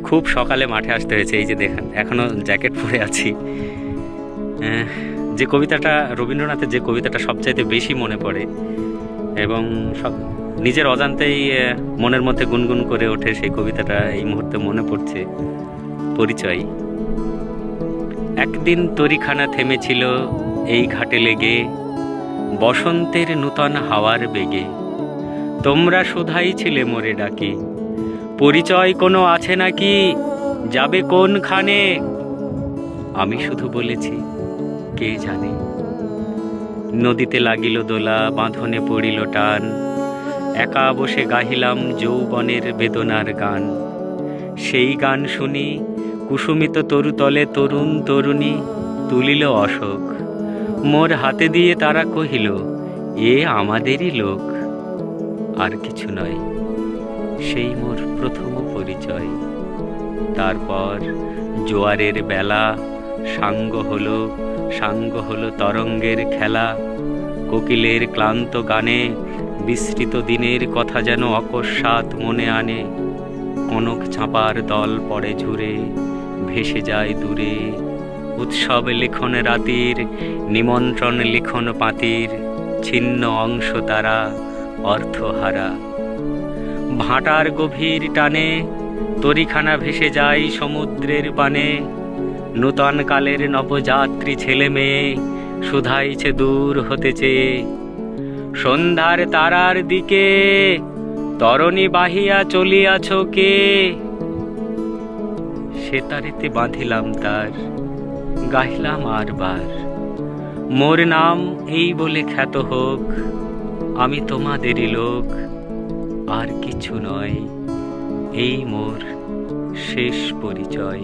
খুব সকালে মাঠে আসতে হয়েছে, এই যে দেখেন এখনো জ্যাকেট পরে আছি। যে কবিতাটা রবীন্দ্রনাথের, যে কবিতাটা সবচাইতে বেশি মনে পড়ে এবং সব নিজের অজান্তেই মনের মধ্যে গুনগুন করে ওঠে, সেই কবিতাটা এই মুহূর্তে মনে পড়ছে। পরিচয়। একদিন তরিখানা থেমেছিল এই ঘাটে লেগে, বসন্তের নূতন হাওয়ার বেগে। তোমরা শুধাই ছিলে মোরে ডাকি, পরিচয় কোনো আছে নাকি, যাবে কোনখানে? আমি শুধু বলেছি কে জানে। নদীতে লাগিল দোলা, বাঁধনে পড়িল টান, একা বসে গাহিলাম যৌবনের বেদনার গান। সেই গান শুনি কুসুমিত তরুতলে তরুণ তরুণী তুলিল অশোক, মোর হাতে দিয়ে তারা কহিল এ আমাদেরই লোক। আর কিছু নয়, সেই মোর প্রথম পরিচয়। তারপর জোয়ারের বেলা, সাঙ্গ হলো তরঙ্গের খেলা। কোকিলের ক্লান্ত গানে বিস্তৃত দিনের কথা যেন অকস্মাৎ মনে আনে। কনক চাঁপার দল পড়ে ঝুরে, ভেসে যায় দূরে। উৎসব লিখন রাতির, নিমন্ত্রণ লিখন পাতির, ছিন্ন অংশ তারা অর্থহারা। ভাটার গভীর টানে তরিখানা ভেসে যায় সমুদ্রের পানে। নূতন কালের নবযাত্রী ছেলে মেয়ে শুধাইছে দূর হতে চেয়ে। সন্ধ্যার তারার দিকে তরণী বাহিয়া চলিয়াছ কে? সেতারেতে বাঁধিলাম তার, গাহিলাম আরবার, মোর নাম এই বলে খ্যাত হোক, আমি তোমাদেরই লোক। আর কিছু নয়, এই মোর শেষ পরিচয়।